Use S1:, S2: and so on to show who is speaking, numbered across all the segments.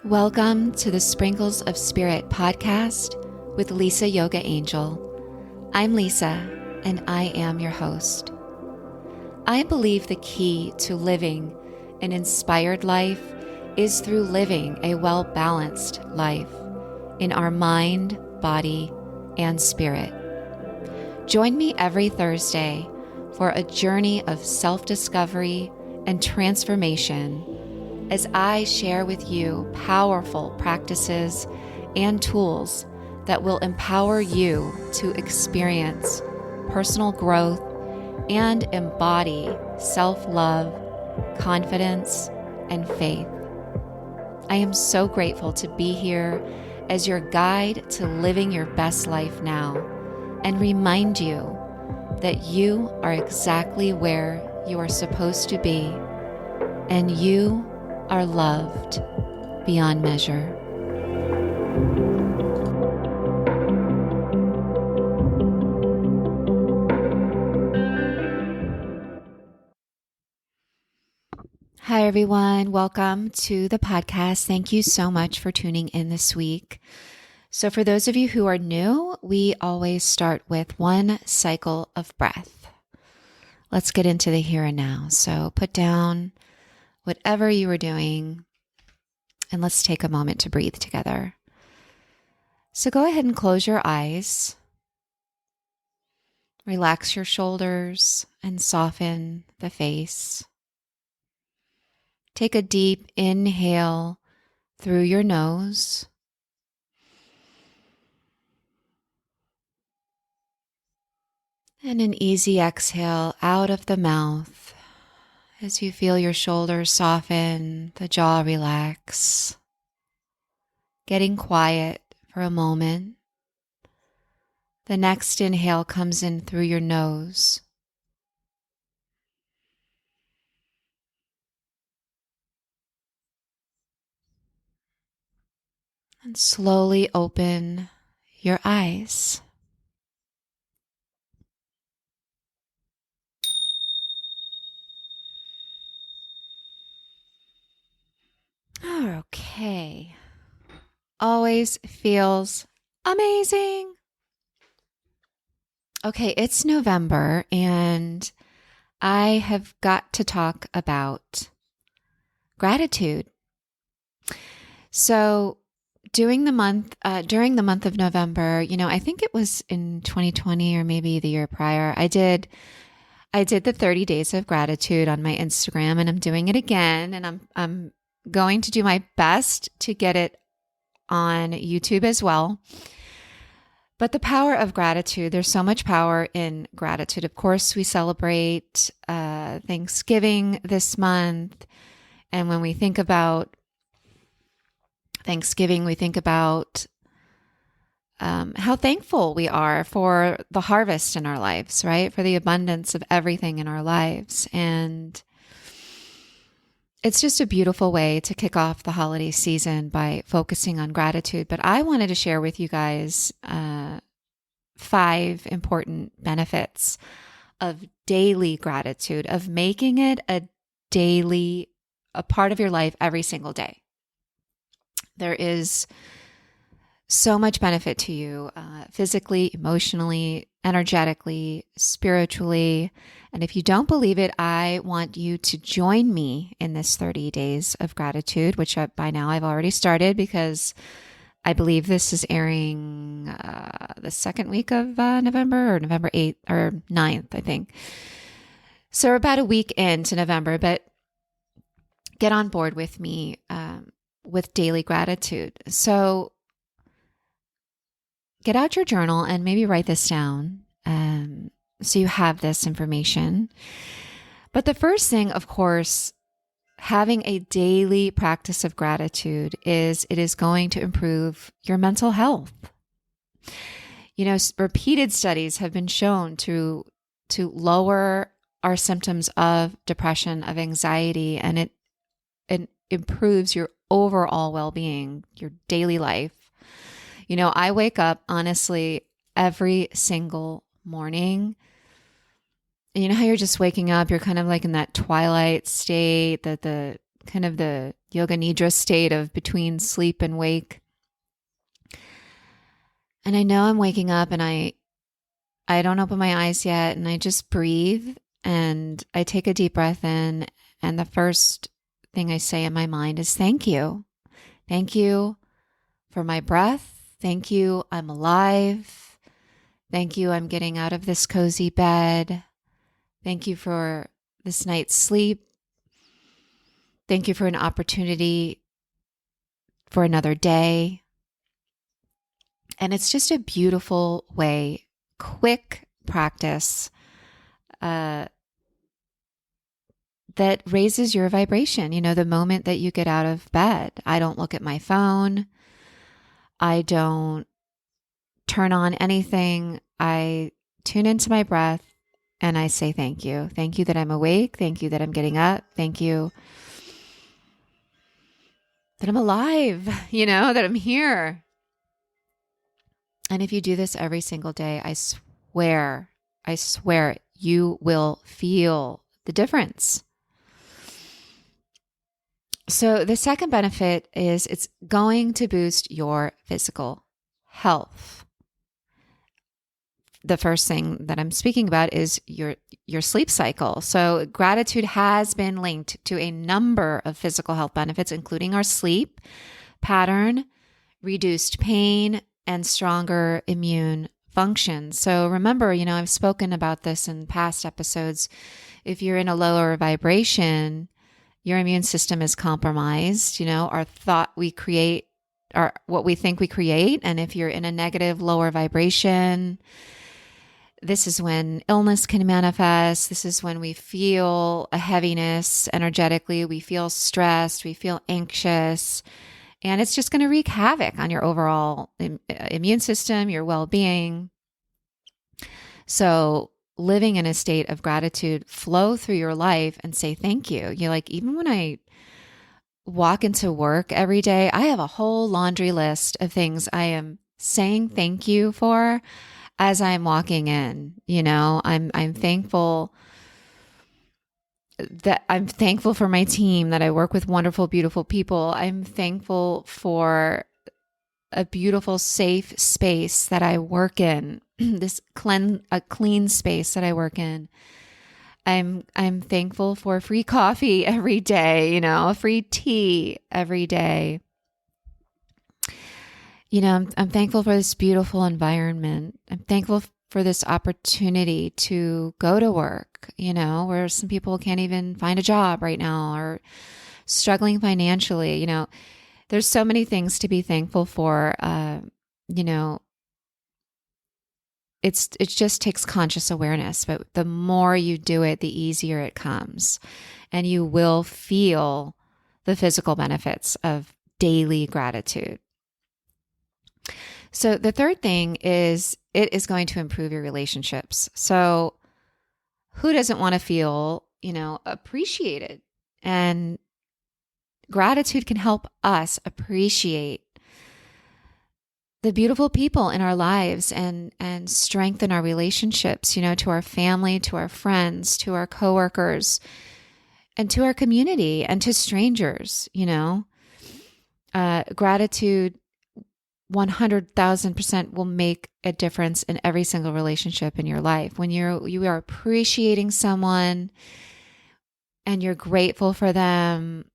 S1: Welcome to the Sprinkles of Spirit podcast with Lisayogaangel. I'm Lisa, and I am your host. I believe the key to living an inspired life is through living a well-balanced life in our mind, body, and spirit. Join me every Thursday for a journey of self-discovery and transformation as I share with you powerful practices and tools that will empower you to experience personal growth and embody self-love, confidence, and faith. I am so grateful to be here as your guide to living your best life now and remind you that you are exactly where you are supposed to be and you are loved beyond measure. Hi, everyone. Welcome to the podcast. Thank you so much for tuning in this week. So for those of you who are new, we always start with one cycle of breath. Let's get into the here and now. So put down whatever you are doing, and let's take a moment to breathe together. So go ahead and close your eyes. Relax your shoulders and soften the face. Take a deep inhale through your nose. And an easy exhale out of the mouth as you feel your shoulders soften, the jaw relax. Getting quiet for a moment. The next inhale comes in through your nose. And slowly open your eyes. Okay. Always feels amazing. Okay, it's November and I have got to talk about gratitude. So during the month of November, I think it was in 2020 or maybe the year prior, I did the 30 days of gratitude on my Instagram, and I'm doing it again, and I'm going to do my best to get it on YouTube as well. But the power of gratitude, there's so much power in gratitude. Of course, we celebrate Thanksgiving this month. And when we think about Thanksgiving, we think about how thankful we are for the harvest in our lives, right? For the abundance of everything in our lives. And it's just a beautiful way to kick off the holiday season by focusing on gratitude. But I wanted to share with you guys 5 important benefits of daily gratitude, of making it a part of your life every single day. There is so much benefit to you physically, emotionally, energetically, spiritually. And if you don't believe it, I want you to join me in this 30 days of gratitude, which by now I've already started because I believe this is airing the second week of November or November 8th or 9th, I think. So we're about a week into November, but get on board with me with daily gratitude. So get out your journal and maybe write this down so you have this information. But the first thing, of course, having a daily practice of gratitude it is going to improve your mental health. Repeated studies have been shown to lower our symptoms of depression, of anxiety, and it improves your overall well-being, your daily life. I wake up, honestly, every single morning. And you know how you're just waking up, you're kind of like in that twilight state, the kind of the yoga nidra state of between sleep and wake. And I know I'm waking up and I don't open my eyes yet, and I just breathe and I take a deep breath in, and the first thing I say in my mind is thank you. Thank you for my breath. Thank you, I'm alive. Thank you, I'm getting out of this cozy bed. Thank you for this night's sleep. Thank you for an opportunity for another day. And it's just a beautiful way, quick practice that raises your vibration. You know, the moment that you get out of bed, I don't look at my phone. I don't turn on anything. I tune into my breath and I say thank you. Thank you that I'm awake. Thank you that I'm getting up. Thank you that I'm alive, that I'm here. And if you do this every single day, I swear, you will feel the difference. So the second benefit is it's going to boost your physical health. The first thing that I'm speaking about is your sleep cycle. So gratitude has been linked to a number of physical health benefits, including our sleep pattern, reduced pain, and stronger immune function. So remember, I've spoken about this in past episodes. If you're in a lower vibration, your immune system is compromised. Our thought we create are what we think we create. And if you're in a negative, lower vibration, this is when illness can manifest. This is when we feel a heaviness energetically. We feel stressed. We feel anxious. And it's just going to wreak havoc on your overall immune system, your well-being. So living in a state of gratitude, flow through your life and say thank you. You're like, even when I walk into work every day, I have a whole laundry list of things I am saying thank you for as I'm walking in. I'm thankful for my team, that I work with wonderful, beautiful people. I'm thankful for a beautiful, safe space that I work in, a clean space that I work in. I'm thankful for free coffee every day, free tea every day. I'm thankful for this beautiful environment. I'm thankful for this opportunity to go to work, where some people can't even find a job right now or struggling financially. There's so many things to be thankful for. It just takes conscious awareness, but the more you do it, the easier it comes, and you will feel the physical benefits of daily gratitude. So the third thing is it is going to improve your relationships. So who doesn't want to feel, appreciated? And gratitude can help us appreciate the beautiful people in our lives and strengthen our relationships, to our family, to our friends, to our coworkers, and to our community and to strangers, gratitude 100,000% will make a difference in every single relationship in your life. When you are appreciating someone and you're grateful for them,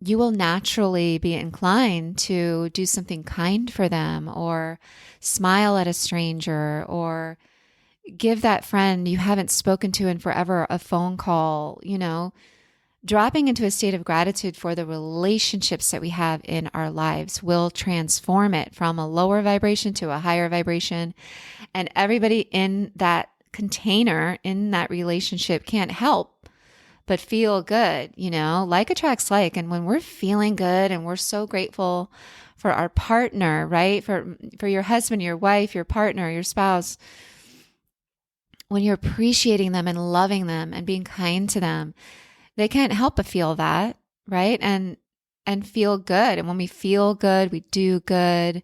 S1: you will naturally be inclined to do something kind for them, or smile at a stranger, or give that friend you haven't spoken to in forever a phone call. Dropping into a state of gratitude for the relationships that we have in our lives will transform it from a lower vibration to a higher vibration. And everybody in that container, in that relationship, can't help but feel good, like attracts like. And when we're feeling good and we're so grateful for our partner, right? For your husband, your wife, your partner, your spouse, when you're appreciating them and loving them and being kind to them, they can't help but feel that, right? And feel good. And when we feel good, we do good.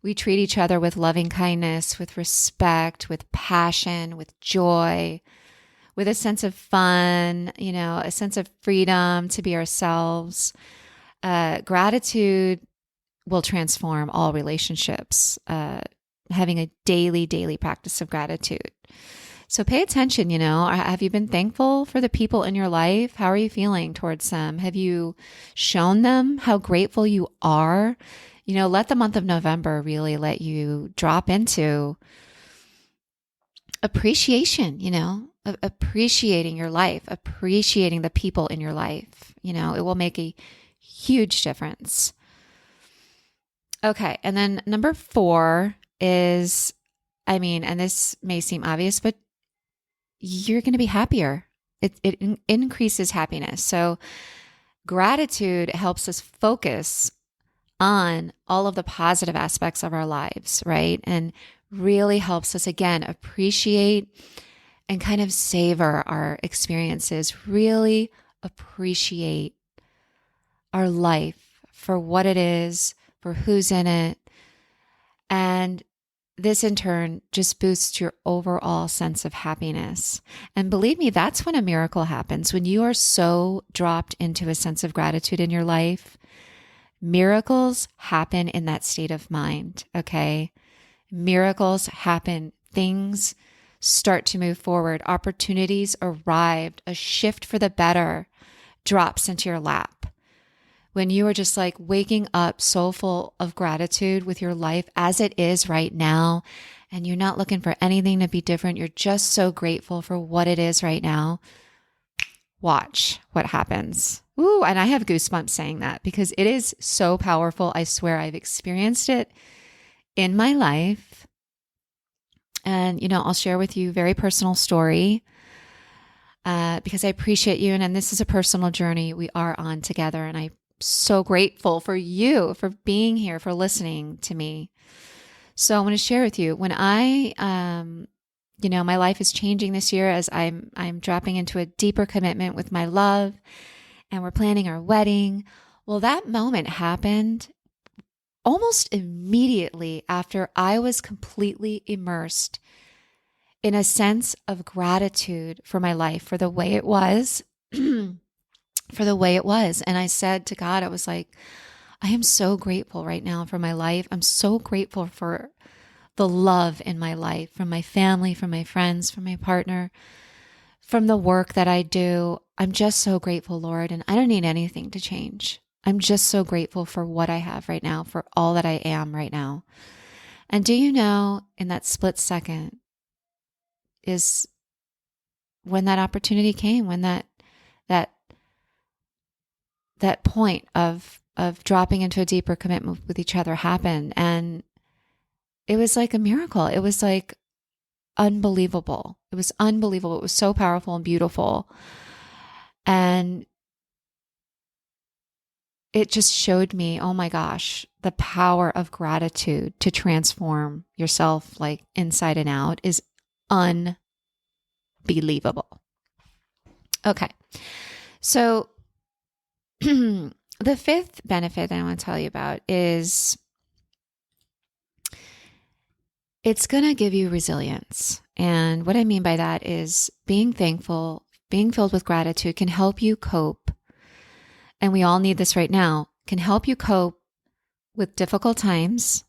S1: We treat each other with loving kindness, with respect, with passion, with joy, with a sense of fun, a sense of freedom to be ourselves. Gratitude will transform all relationships. Having a daily practice of gratitude. So pay attention, have you been thankful for the people in your life? How are you feeling towards them? Have you shown them how grateful you are? Let the month of November really let you drop into appreciation, appreciating your life, appreciating the people in your life. It will make a huge difference. Okay. And then number 4 is, and this may seem obvious, but you're going to be happier. It increases happiness. So gratitude helps us focus on all of the positive aspects of our lives, right? And really helps us, again, appreciate and kind of savor our experiences, really appreciate our life for what it is, for who's in it. And this in turn just boosts your overall sense of happiness. And believe me, that's when a miracle happens. When you are so dropped into a sense of gratitude in your life, miracles happen in that state of mind, okay? Miracles happen. Things start to move forward. Opportunities arrived. A shift for the better drops into your lap. When you are just like waking up so full of gratitude with your life as it is right now, and you're not looking for anything to be different, you're just so grateful for what it is right now, watch what happens. Ooh, and I have goosebumps saying that because it is so powerful. I swear I've experienced it in my life. And, I'll share with you a very personal story because I appreciate you. And this is a personal journey we are on together. And I'm so grateful for you, for being here, for listening to me. So I want to share with you when I, my life is changing this year as I'm dropping into a deeper commitment with my love and we're planning our wedding. Well, that moment happened almost immediately after I was completely immersed in a sense of gratitude for my life, for the way it was, for the way it was. And I said to God, I was like, I am so grateful right now for my life. I'm so grateful for the love in my life, from my family, from my friends, from my partner, from the work that I do. I'm just so grateful, Lord. And I don't need anything to change. I'm just so grateful for what I have right now, for all that I am right now. And do you know, in that split second is when that opportunity came, when that point of dropping into a deeper commitment with each other happened. And it was like a miracle. It was like unbelievable. It was unbelievable. It was so powerful and beautiful. And it just showed me, oh my gosh, the power of gratitude to transform yourself like inside and out is unbelievable. Okay. So the 5th benefit that I want to tell you about is it's going to give you resilience. And what I mean by that is being thankful, being filled with gratitude can help you cope. And we all need this right now, can help you cope with difficult times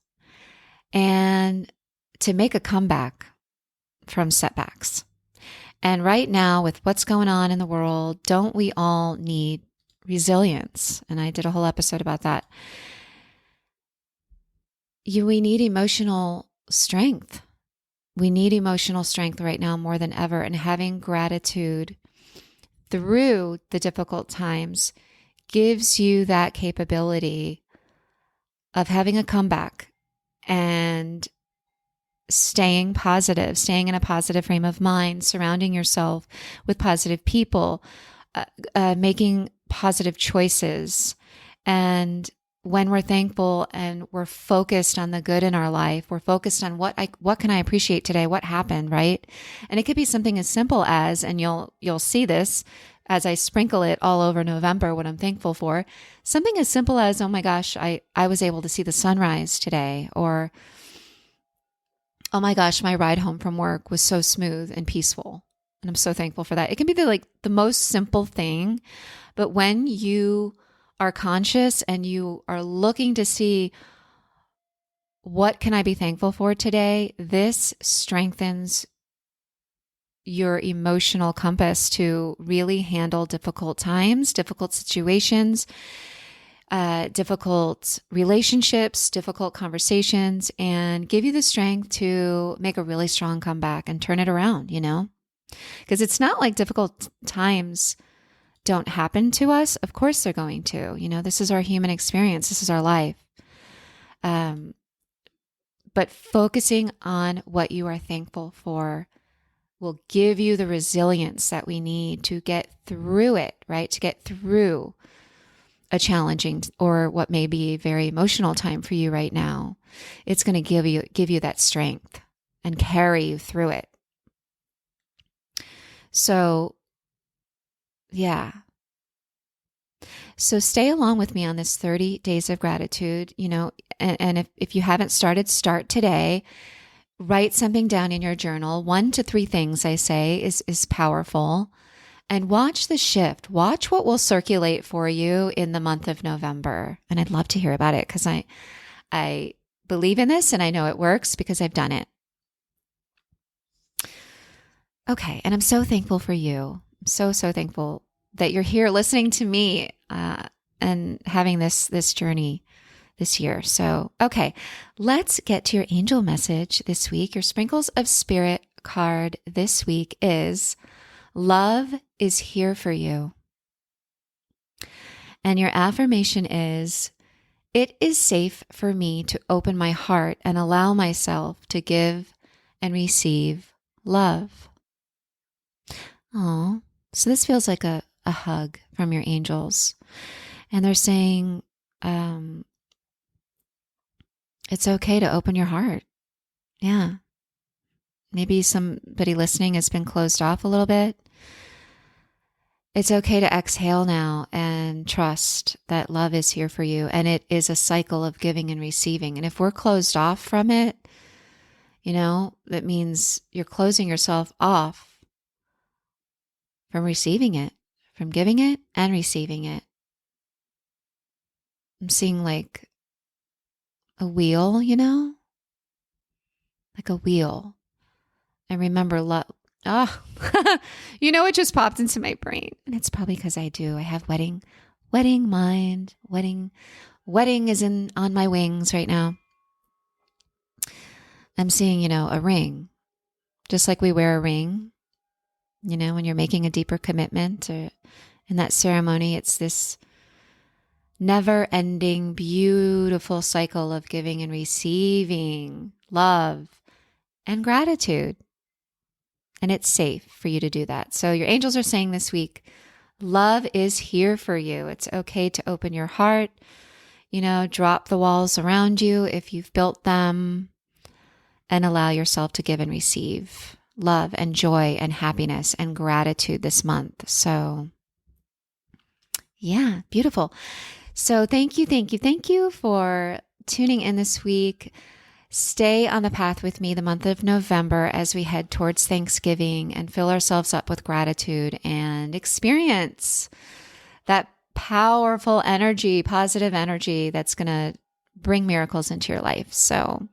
S1: and to make a comeback from setbacks. And right now, with what's going on in the world, don't we all need resilience? And I did a whole episode about that. We need emotional strength. We need emotional strength right now more than ever. And having gratitude through the difficult times gives you that capability of having a comeback and staying positive, staying in a positive frame of mind, surrounding yourself with positive people, making positive choices. And when we're thankful and we're focused on the good in our life, we're focused on what can I appreciate today? What happened, right? And it could be something as simple as, and you'll see this as I sprinkle it all over November, what I'm thankful for, something as simple as, oh my gosh, I was able to see the sunrise today, or oh my gosh, my ride home from work was so smooth and peaceful. And I'm so thankful for that. It can be the most simple thing, but when you are conscious and you are looking to see, what can I be thankful for today? This strengthens your emotional compass to really handle difficult times, difficult situations, difficult relationships, difficult conversations, and give you the strength to make a really strong comeback and turn it around, Because it's not like difficult times don't happen to us. Of course they're going to. This is our human experience. This is our life. But focusing on what you are thankful for will give you the resilience that we need to get through it, right? To get through a challenging or what may be a very emotional time for you right now. It's going to give you that strength and carry you through it. So, yeah. So stay along with me on this 30 days of gratitude, and if you haven't started, start today. Write something down in your journal. 1 to 3 things, I say, is powerful. And watch the shift. Watch what will circulate for you in the month of November. And I'd love to hear about it because I believe in this and I know it works because I've done it. Okay, and I'm so thankful for you. I'm so thankful that you're here listening to me and having this journey this year. So, okay, let's get to your angel message this week. Your Sprinkles of Spirit card this week is love is here for you. And your affirmation is, it is safe for me to open my heart and allow myself to give and receive love. Oh, so this feels like a hug from your angels. And they're saying, it's okay to open your heart. Yeah. Maybe somebody listening has been closed off a little bit. It's okay to exhale now and trust that love is here for you. And it is a cycle of giving and receiving. And if we're closed off from it, that means you're closing yourself off from receiving it, from giving it and receiving it. I'm seeing like a wheel, like a wheel. And remember, love. Oh, it just popped into my brain. And it's probably because I do. I have wedding mind, wedding is on my wings right now. I'm seeing, a ring, just like we wear a ring, when you're making a deeper commitment or in that ceremony, it's this never ending, beautiful cycle of giving and receiving love and gratitude. And it's safe for you to do that. So your angels are saying this week, love is here for you. It's okay to open your heart, drop the walls around you if you've built them, and allow yourself to give and receive love and joy and happiness and gratitude this month. So yeah, beautiful. So thank you for tuning in this week. Stay on the path with me the month of November as we head towards Thanksgiving and fill ourselves up with gratitude and experience that powerful energy, positive energy that's going to bring miracles into your life. So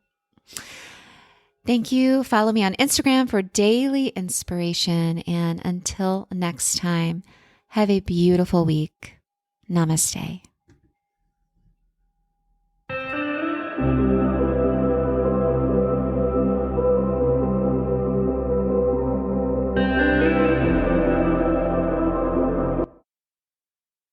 S1: thank you. Follow me on Instagram for daily inspiration. And until next time, have a beautiful week. Namaste.